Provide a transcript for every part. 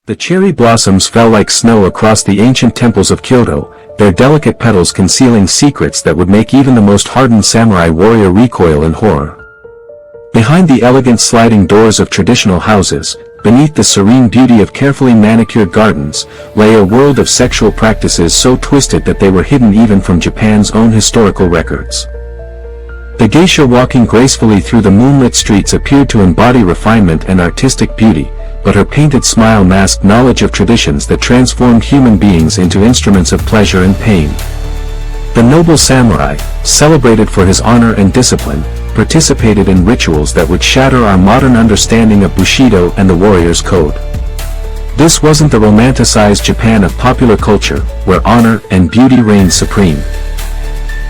The cherry blossoms fell like snow across the ancient temples of Kyoto, their delicate petals concealing secrets that would make even the most hardened samurai warrior recoil in horror. Behind the elegant sliding doors of traditional houses, beneath the serene beauty of carefully manicured gardens, lay a world of sexual practices so twisted that they were hidden even from Japan's own historical records. The geisha walking gracefully through the moonlit streets appeared to embody refinement and artistic beauty, but her painted smile masked knowledge of traditions that transformed human beings into instruments of pleasure and pain. The noble samurai, celebrated for his honor and discipline, participated in rituals that would shatter our modern understanding of Bushido and the warrior's code. This wasn't the romanticized Japan of popular culture, where honor and beauty reigned supreme.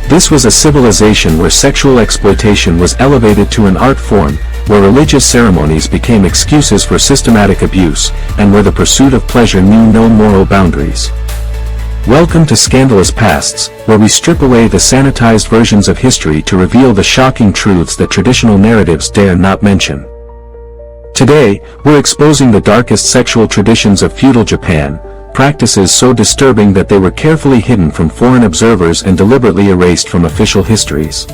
This was a civilization where sexual exploitation was elevated to an art form, where religious ceremonies became excuses for systematic abuse, and where the pursuit of pleasure knew no moral boundaries. Welcome to Scandalous Pasts, where we strip away the sanitized versions of history to reveal the shocking truths that traditional narratives dare not mention. Today, we're exposing the darkest sexual traditions of feudal Japan, practices so disturbing that they were carefully hidden from foreign observers and deliberately erased from official histories.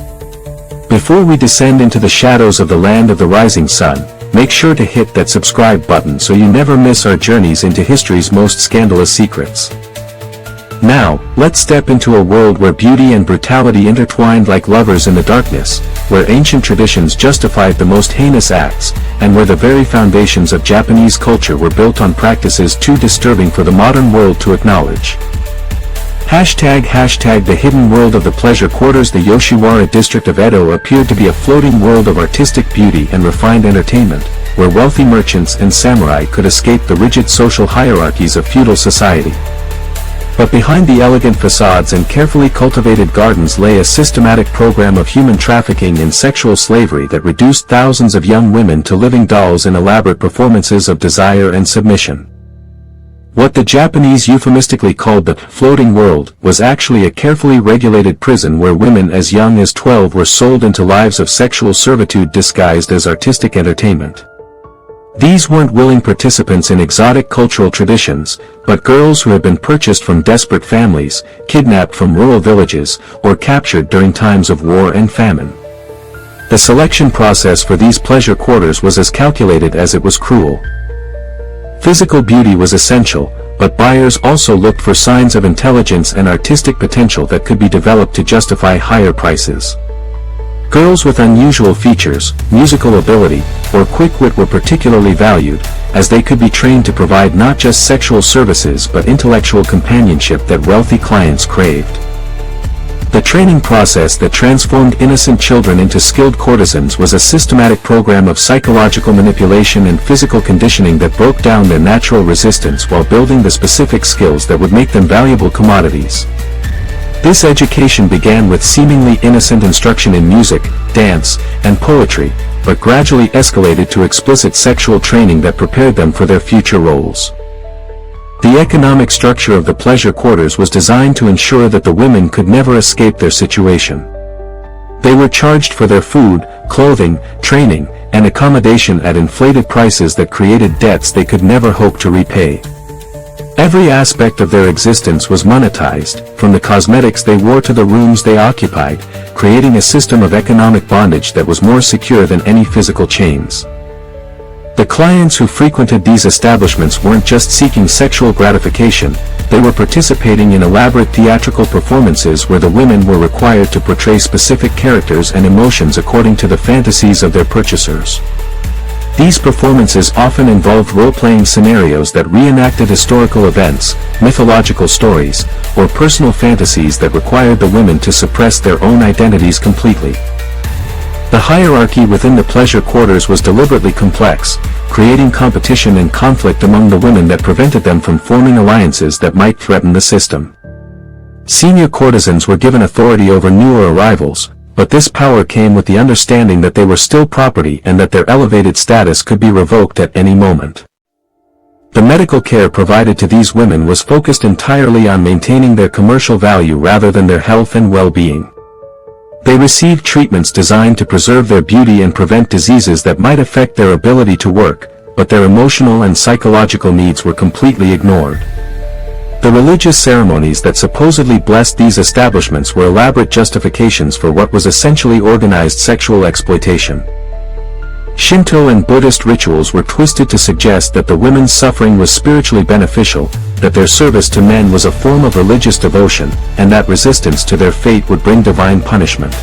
Before we descend into the shadows of the land of the rising sun, make sure to hit that subscribe button so you never miss our journeys into history's most scandalous secrets. Now, let's step into a world where beauty and brutality intertwined like lovers in the darkness, where ancient traditions justified the most heinous acts, and where the very foundations of Japanese culture were built on practices too disturbing for the modern world to acknowledge. Hashtag the hidden world of the pleasure quarters. The Yoshiwara district of Edo appeared to be a floating world of artistic beauty and refined entertainment, where wealthy merchants and samurai could escape the rigid social hierarchies of feudal society. But behind the elegant facades and carefully cultivated gardens lay a systematic program of human trafficking and sexual slavery that reduced thousands of young women to living dolls in elaborate performances of desire and submission. What the Japanese euphemistically called the floating world was actually a carefully regulated prison where women as young as 12 were sold into lives of sexual servitude disguised as artistic entertainment. These weren't willing participants in exotic cultural traditions, but girls who had been purchased from desperate families, kidnapped from rural villages, or captured during times of war and famine. The selection process for these pleasure quarters was as calculated as it was cruel. Physical beauty was essential, but buyers also looked for signs of intelligence and artistic potential that could be developed to justify higher prices. Girls with unusual features, musical ability, or quick wit were particularly valued, as they could be trained to provide not just sexual services but intellectual companionship that wealthy clients craved. The training process that transformed innocent children into skilled courtesans was a systematic program of psychological manipulation and physical conditioning that broke down their natural resistance while building the specific skills that would make them valuable commodities. This education began with seemingly innocent instruction in music, dance, and poetry, but gradually escalated to explicit sexual training that prepared them for their future roles. The economic structure of the pleasure quarters was designed to ensure that the women could never escape their situation. They were charged for their food, clothing, training, and accommodation at inflated prices that created debts they could never hope to repay. Every aspect of their existence was monetized, from the cosmetics they wore to the rooms they occupied, creating a system of economic bondage that was more secure than any physical chains. The clients who frequented these establishments weren't just seeking sexual gratification, they were participating in elaborate theatrical performances where the women were required to portray specific characters and emotions according to the fantasies of their purchasers. These performances often involved role-playing scenarios that reenacted historical events, mythological stories, or personal fantasies that required the women to suppress their own identities completely. The hierarchy within the pleasure quarters was deliberately complex, creating competition and conflict among the women that prevented them from forming alliances that might threaten the system. Senior courtesans were given authority over newer arrivals, but this power came with the understanding that they were still property and that their elevated status could be revoked at any moment. The medical care provided to these women was focused entirely on maintaining their commercial value rather than their health and well-being. They received treatments designed to preserve their beauty and prevent diseases that might affect their ability to work, but their emotional and psychological needs were completely ignored. The religious ceremonies that supposedly blessed these establishments were elaborate justifications for what was essentially organized sexual exploitation. Shinto and Buddhist rituals were twisted to suggest that the women's suffering was spiritually beneficial, that their service to men was a form of religious devotion, and that resistance to their fate would bring divine punishment.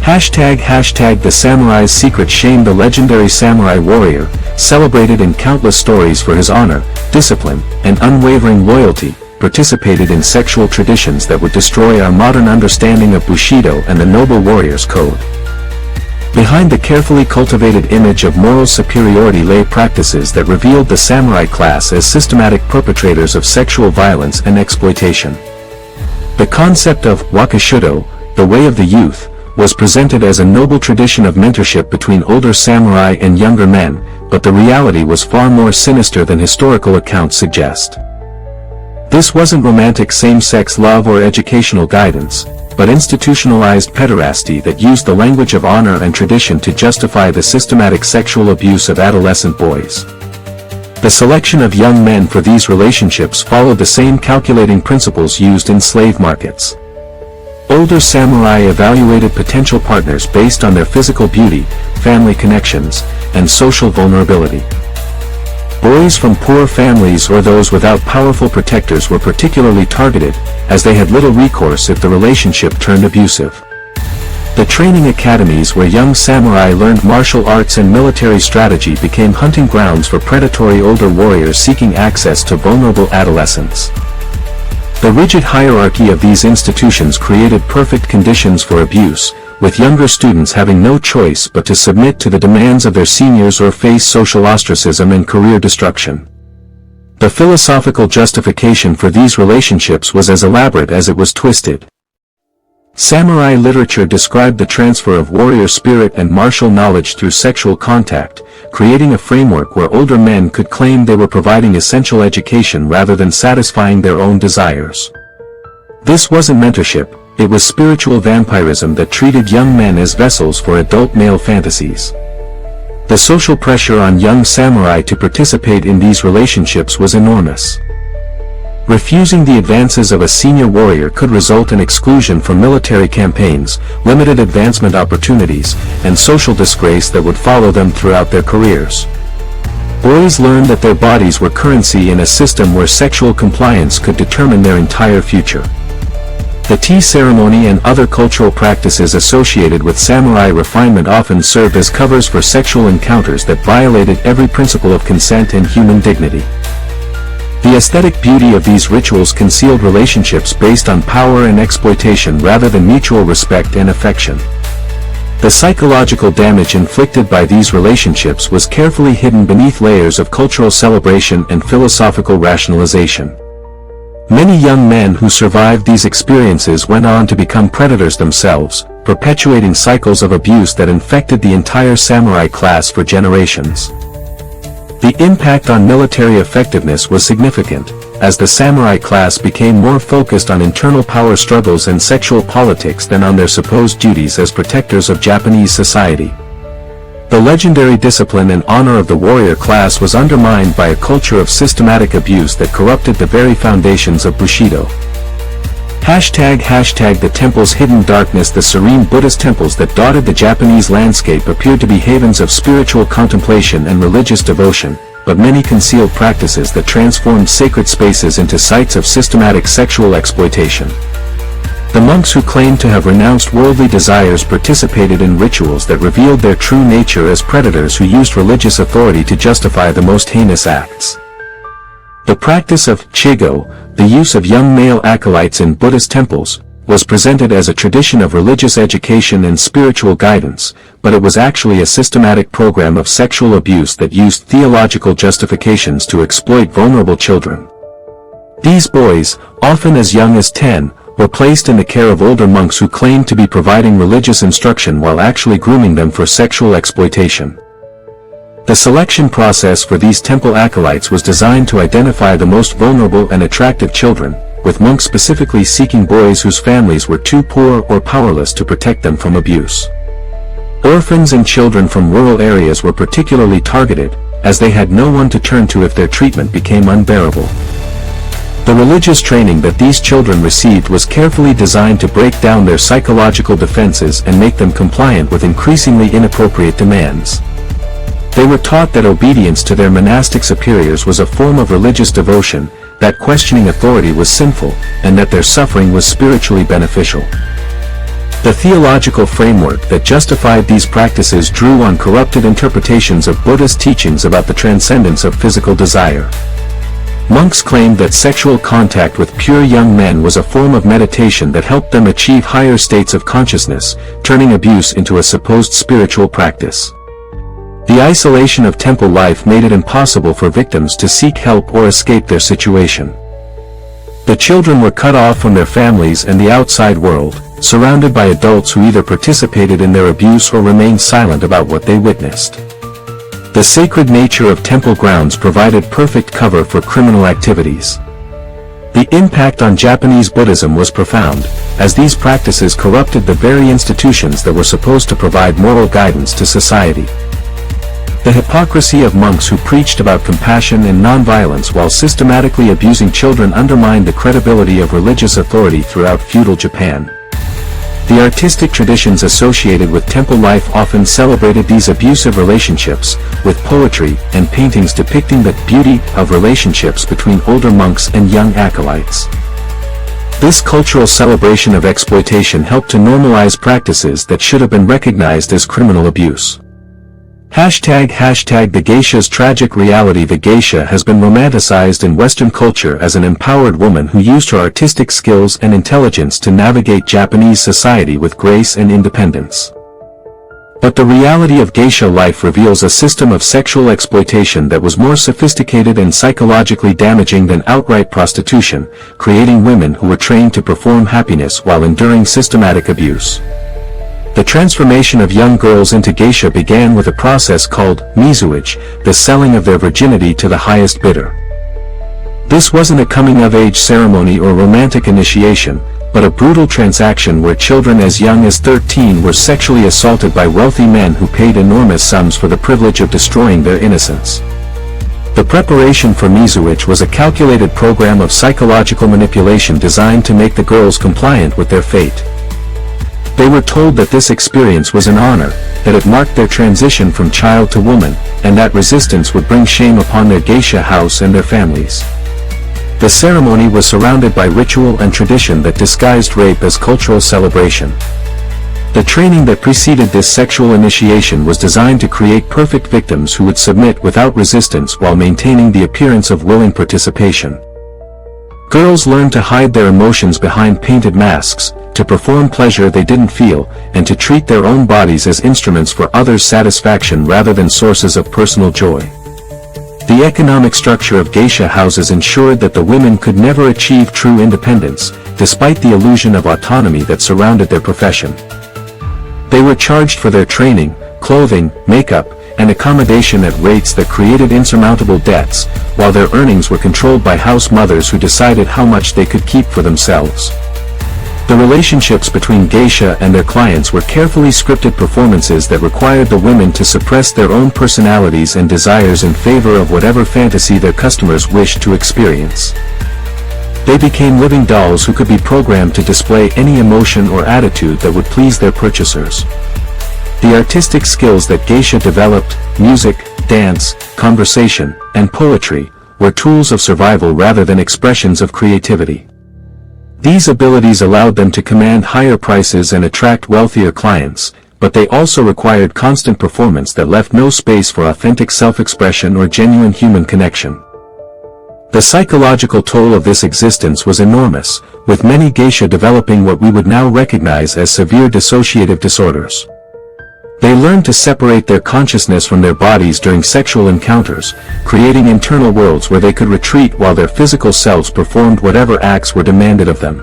#The samurai's secret shame. The legendary samurai warrior, celebrated in countless stories for his honor, discipline, and unwavering loyalty, participated in sexual traditions that would destroy our modern understanding of Bushido and the noble warrior's code. Behind the carefully cultivated image of moral superiority lay practices that revealed the samurai class as systematic perpetrators of sexual violence and exploitation. The concept of wakashudo, the way of the youth, was presented as a noble tradition of mentorship between older samurai and younger men, but the reality was far more sinister than historical accounts suggest. This wasn't romantic same-sex love or educational guidance, but institutionalized pederasty that used the language of honor and tradition to justify the systematic sexual abuse of adolescent boys. The selection of young men for these relationships followed the same calculating principles used in slave markets. Older samurai evaluated potential partners based on their physical beauty, family connections, and social vulnerability. Boys from poor families or those without powerful protectors were particularly targeted, as they had little recourse if the relationship turned abusive. The training academies where young samurai learned martial arts and military strategy became hunting grounds for predatory older warriors seeking access to vulnerable adolescents. The rigid hierarchy of these institutions created perfect conditions for abuse, with younger students having no choice but to submit to the demands of their seniors or face social ostracism and career destruction. The philosophical justification for these relationships was as elaborate as it was twisted. Samurai literature described the transfer of warrior spirit and martial knowledge through sexual contact, creating a framework where older men could claim they were providing essential education rather than satisfying their own desires. This wasn't mentorship, it was spiritual vampirism that treated young men as vessels for adult male fantasies. The social pressure on young samurai to participate in these relationships was enormous. Refusing the advances of a senior warrior could result in exclusion from military campaigns, limited advancement opportunities, and social disgrace that would follow them throughout their careers. Boys learned that their bodies were currency in a system where sexual compliance could determine their entire future. The tea ceremony and other cultural practices associated with samurai refinement often served as covers for sexual encounters that violated every principle of consent and human dignity. The aesthetic beauty of these rituals concealed relationships based on power and exploitation rather than mutual respect and affection. The psychological damage inflicted by these relationships was carefully hidden beneath layers of cultural celebration and philosophical rationalization. Many young men who survived these experiences went on to become predators themselves, perpetuating cycles of abuse that infected the entire samurai class for generations. The impact on military effectiveness was significant, as the samurai class became more focused on internal power struggles and sexual politics than on their supposed duties as protectors of Japanese society. The legendary discipline and honor of the warrior class was undermined by a culture of systematic abuse that corrupted the very foundations of Bushido. The temple's hidden darkness. The serene Buddhist temples that dotted the Japanese landscape appeared to be havens of spiritual contemplation and religious devotion, but many concealed practices that transformed sacred spaces into sites of systematic sexual exploitation. The monks who claimed to have renounced worldly desires participated in rituals that revealed their true nature as predators who used religious authority to justify the most heinous acts. The practice of chigo, the use of young male acolytes in Buddhist temples, was presented as a tradition of religious education and spiritual guidance, but it was actually a systematic program of sexual abuse that used theological justifications to exploit vulnerable children. These boys, often as young as 10, were placed in the care of older monks who claimed to be providing religious instruction while actually grooming them for sexual exploitation. The selection process for these temple acolytes was designed to identify the most vulnerable and attractive children, with monks specifically seeking boys whose families were too poor or powerless to protect them from abuse. Orphans and children from rural areas were particularly targeted, as they had no one to turn to if their treatment became unbearable. The religious training that these children received was carefully designed to break down their psychological defenses and make them compliant with increasingly inappropriate demands. They were taught that obedience to their monastic superiors was a form of religious devotion, that questioning authority was sinful, and that their suffering was spiritually beneficial. The theological framework that justified these practices drew on corrupted interpretations of Buddhist teachings about the transcendence of physical desire. Monks claimed that sexual contact with pure young men was a form of meditation that helped them achieve higher states of consciousness, turning abuse into a supposed spiritual practice. The isolation of temple life made it impossible for victims to seek help or escape their situation. The children were cut off from their families and the outside world, surrounded by adults who either participated in their abuse or remained silent about what they witnessed. The sacred nature of temple grounds provided perfect cover for criminal activities. The impact on Japanese Buddhism was profound, as these practices corrupted the very institutions that were supposed to provide moral guidance to society. The hypocrisy of monks who preached about compassion and nonviolence while systematically abusing children undermined the credibility of religious authority throughout feudal Japan. The artistic traditions associated with temple life often celebrated these abusive relationships, with poetry and paintings depicting the beauty of relationships between older monks and young acolytes. This cultural celebration of exploitation helped to normalize practices that should have been recognized as criminal abuse. #The geisha's tragic reality. The geisha has been romanticized in Western culture as an empowered woman who used her artistic skills and intelligence to navigate Japanese society with grace and independence. But the reality of geisha life reveals a system of sexual exploitation that was more sophisticated and psychologically damaging than outright prostitution, creating women who were trained to perform happiness while enduring systematic abuse. The transformation of young girls into geisha began with a process called mizuage, the selling of their virginity to the highest bidder. This wasn't a coming-of-age ceremony or romantic initiation, but a brutal transaction where children as young as 13 were sexually assaulted by wealthy men who paid enormous sums for the privilege of destroying their innocence. The preparation for mizuage was a calculated program of psychological manipulation designed to make the girls compliant with their fate. They were told that this experience was an honor, that it marked their transition from child to woman, and that resistance would bring shame upon their geisha house and their families. The ceremony was surrounded by ritual and tradition that disguised rape as cultural celebration. The training that preceded this sexual initiation was designed to create perfect victims who would submit without resistance while maintaining the appearance of willing participation. Girls learned to hide their emotions behind painted masks, to perform pleasure they didn't feel, and to treat their own bodies as instruments for others' satisfaction rather than sources of personal joy. The economic structure of geisha houses ensured that the women could never achieve true independence, despite the illusion of autonomy that surrounded their profession. They were charged for their training, clothing, makeup, and accommodation at rates that created insurmountable debts, while their earnings were controlled by house mothers who decided how much they could keep for themselves. The relationships between geisha and their clients were carefully scripted performances that required the women to suppress their own personalities and desires in favor of whatever fantasy their customers wished to experience. They became living dolls who could be programmed to display any emotion or attitude that would please their purchasers. The artistic skills that geisha developed, music, dance, conversation, and poetry, were tools of survival rather than expressions of creativity. These abilities allowed them to command higher prices and attract wealthier clients, but they also required constant performance that left no space for authentic self-expression or genuine human connection. The psychological toll of this existence was enormous, with many geisha developing what we would now recognize as severe dissociative disorders. They learned to separate their consciousness from their bodies during sexual encounters, creating internal worlds where they could retreat while their physical selves performed whatever acts were demanded of them.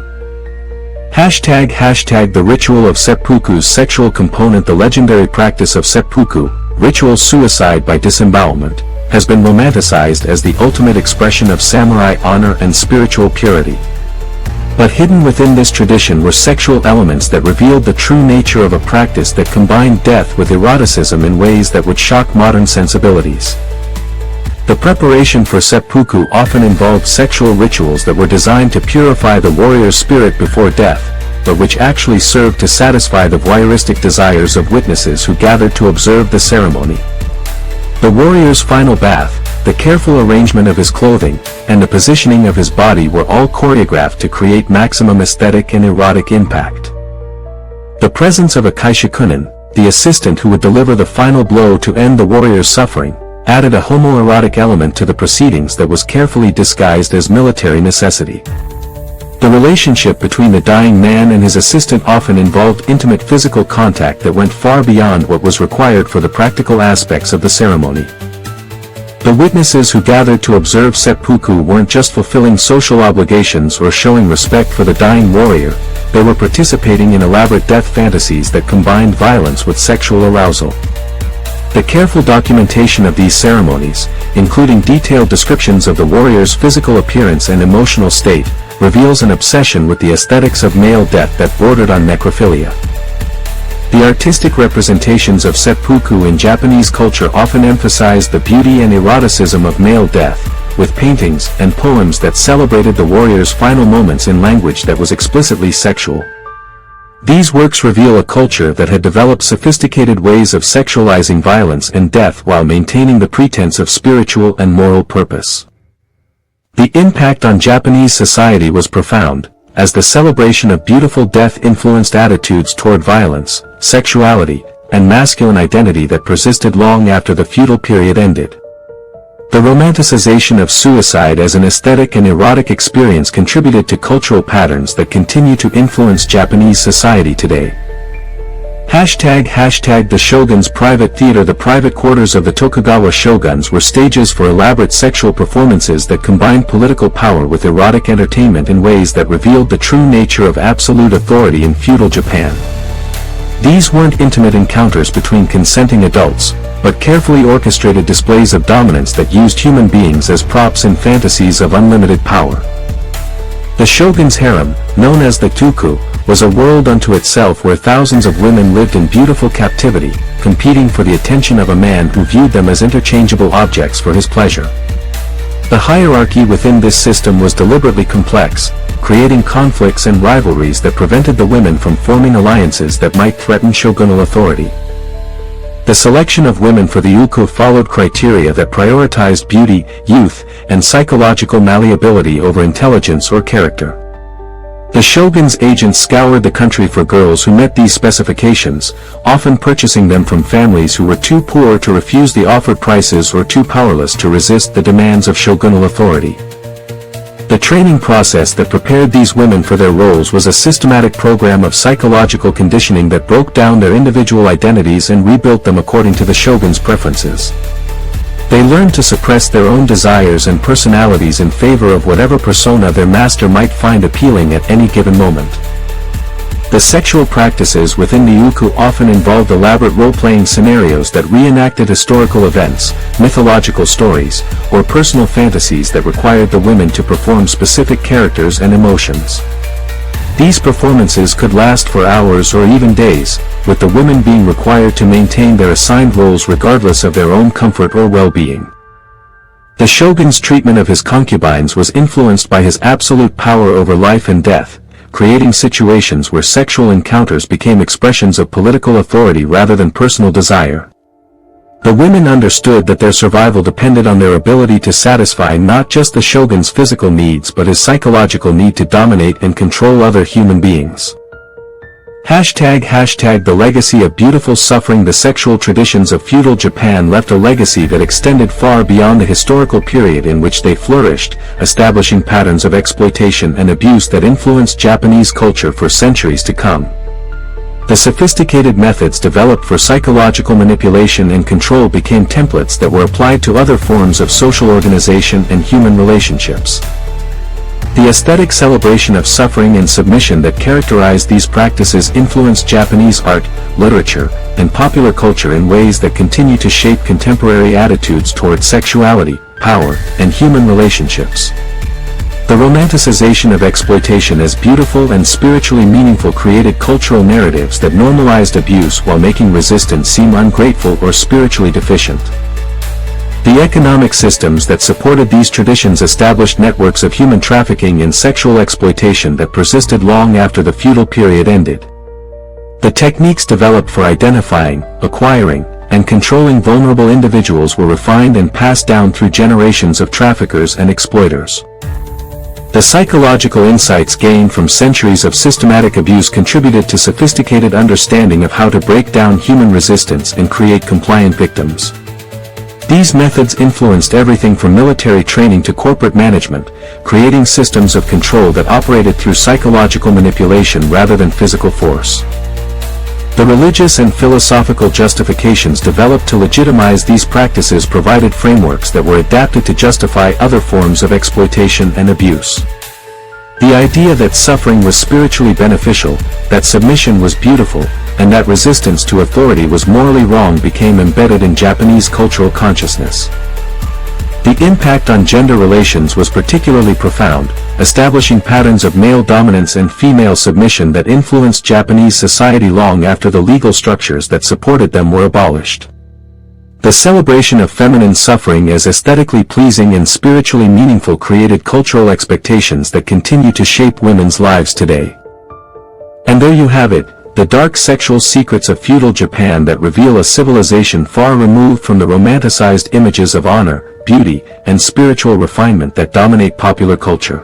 The ritual of seppuku's sexual component. The legendary practice of seppuku, ritual suicide by disembowelment, has been romanticized as the ultimate expression of samurai honor and spiritual purity. But hidden within this tradition were sexual elements that revealed the true nature of a practice that combined death with eroticism in ways that would shock modern sensibilities. The preparation for seppuku often involved sexual rituals that were designed to purify the warrior's spirit before death, but which actually served to satisfy the voyeuristic desires of witnesses who gathered to observe the ceremony. The warrior's final bath, the careful arrangement of his clothing, and the positioning of his body were all choreographed to create maximum aesthetic and erotic impact. The presence of a kaishikunin, the assistant who would deliver the final blow to end the warrior's suffering, added a homoerotic element to the proceedings that was carefully disguised as military necessity. The relationship between the dying man and his assistant often involved intimate physical contact that went far beyond what was required for the practical aspects of the ceremony. The witnesses who gathered to observe seppuku weren't just fulfilling social obligations or showing respect for the dying warrior, they were participating in elaborate death fantasies that combined violence with sexual arousal. The careful documentation of these ceremonies, including detailed descriptions of the warrior's physical appearance and emotional state, reveals an obsession with the aesthetics of male death that bordered on necrophilia. The artistic representations of seppuku in Japanese culture often emphasize the beauty and eroticism of male death, with paintings and poems that celebrated the warrior's final moments in language that was explicitly sexual. These works reveal a culture that had developed sophisticated ways of sexualizing violence and death while maintaining the pretense of spiritual and moral purpose. The impact on Japanese society was profound, as the celebration of beautiful death influenced attitudes toward violence, sexuality, and masculine identity that persisted long after the feudal period ended. The romanticization of suicide as an aesthetic and erotic experience contributed to cultural patterns that continue to influence Japanese society today. #The shogun's private theater. The private quarters of the Tokugawa shoguns were stages for elaborate sexual performances that combined political power with erotic entertainment in ways that revealed the true nature of absolute authority in feudal Japan. These weren't intimate encounters between consenting adults, but carefully orchestrated displays of dominance that used human beings as props in fantasies of unlimited power. The shogun's harem, known as the tuku, was a world unto itself where thousands of women lived in beautiful captivity, competing for the attention of a man who viewed them as interchangeable objects for his pleasure. The hierarchy within this system was deliberately complex, creating conflicts and rivalries that prevented the women from forming alliances that might threaten shogunal authority. The selection of women for the uku followed criteria that prioritized beauty, youth, and psychological malleability over intelligence or character. The shogun's agents scoured the country for girls who met these specifications, often purchasing them from families who were too poor to refuse the offered prices or too powerless to resist the demands of shogunal authority. The training process that prepared these women for their roles was a systematic program of psychological conditioning that broke down their individual identities and rebuilt them according to the shogun's preferences. They learned to suppress their own desires and personalities in favor of whatever persona their master might find appealing at any given moment. The sexual practices within the uku often involved elaborate role-playing scenarios that reenacted historical events, mythological stories, or personal fantasies that required the women to perform specific characters and emotions. These performances could last for hours or even days, with the women being required to maintain their assigned roles regardless of their own comfort or well-being. The shogun's treatment of his concubines was influenced by his absolute power over life and death, creating situations where sexual encounters became expressions of political authority rather than personal desire. The women understood that their survival depended on their ability to satisfy not just the shogun's physical needs but his psychological need to dominate and control other human beings. The legacy of beautiful suffering. The sexual traditions of feudal Japan left a legacy that extended far beyond the historical period in which they flourished, establishing patterns of exploitation and abuse that influenced Japanese culture for centuries to come. The sophisticated methods developed for psychological manipulation and control became templates that were applied to other forms of social organization and human relationships. The aesthetic celebration of suffering and submission that characterized these practices influenced Japanese art, literature, and popular culture in ways that continue to shape contemporary attitudes toward sexuality, power, and human relationships. The romanticization of exploitation as beautiful and spiritually meaningful created cultural narratives that normalized abuse while making resistance seem ungrateful or spiritually deficient. The economic systems that supported these traditions established networks of human trafficking and sexual exploitation that persisted long after the feudal period ended. The techniques developed for identifying, acquiring, and controlling vulnerable individuals were refined and passed down through generations of traffickers and exploiters. The psychological insights gained from centuries of systematic abuse contributed to sophisticated understanding of how to break down human resistance and create compliant victims. These methods influenced everything from military training to corporate management, creating systems of control that operated through psychological manipulation rather than physical force. The religious and philosophical justifications developed to legitimize these practices provided frameworks that were adapted to justify other forms of exploitation and abuse. The idea that suffering was spiritually beneficial, that submission was beautiful, and that resistance to authority was morally wrong became embedded in Japanese cultural consciousness. The impact on gender relations was particularly profound, establishing patterns of male dominance and female submission that influenced Japanese society long after the legal structures that supported them were abolished. The celebration of feminine suffering as aesthetically pleasing and spiritually meaningful created cultural expectations that continue to shape women's lives today. And there you have it, the dark sexual secrets of feudal Japan that reveal a civilization far removed from the romanticized images of honor, beauty, and spiritual refinement that dominate popular culture.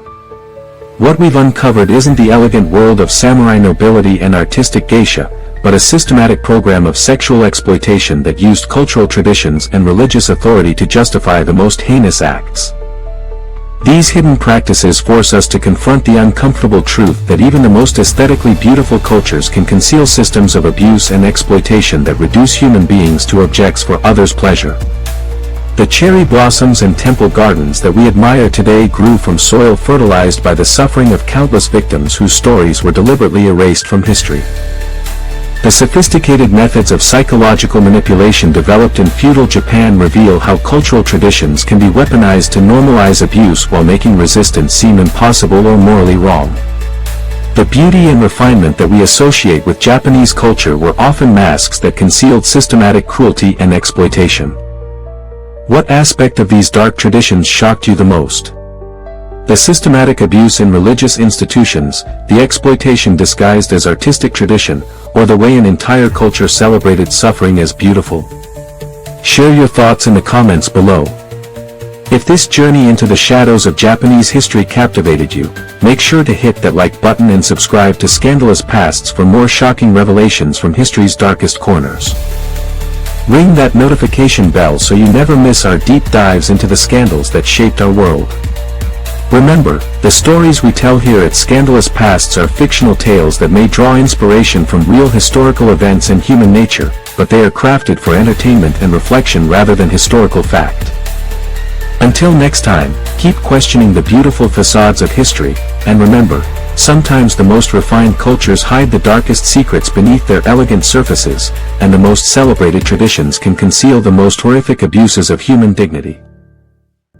What we've uncovered isn't the elegant world of samurai nobility and artistic geisha, but a systematic program of sexual exploitation that used cultural traditions and religious authority to justify the most heinous acts. These hidden practices force us to confront the uncomfortable truth that even the most aesthetically beautiful cultures can conceal systems of abuse and exploitation that reduce human beings to objects for others' pleasure. The cherry blossoms and temple gardens that we admire today grew from soil fertilized by the suffering of countless victims whose stories were deliberately erased from history. The sophisticated methods of psychological manipulation developed in feudal Japan reveal how cultural traditions can be weaponized to normalize abuse while making resistance seem impossible or morally wrong. The beauty and refinement that we associate with Japanese culture were often masks that concealed systematic cruelty and exploitation. What aspect of these dark traditions shocked you the most? The systematic abuse in religious institutions, the exploitation disguised as artistic tradition, or the way an entire culture celebrated suffering as beautiful? Share your thoughts in the comments below. If this journey into the shadows of Japanese history captivated you, make sure to hit that like button and subscribe to Scandalous Pasts for more shocking revelations from history's darkest corners. Ring that notification bell so you never miss our deep dives into the scandals that shaped our world. Remember, the stories we tell here at Scandalous Pasts are fictional tales that may draw inspiration from real historical events and human nature, but they are crafted for entertainment and reflection rather than historical fact. Until next time, keep questioning the beautiful facades of history, and remember, sometimes the most refined cultures hide the darkest secrets beneath their elegant surfaces, and the most celebrated traditions can conceal the most horrific abuses of human dignity.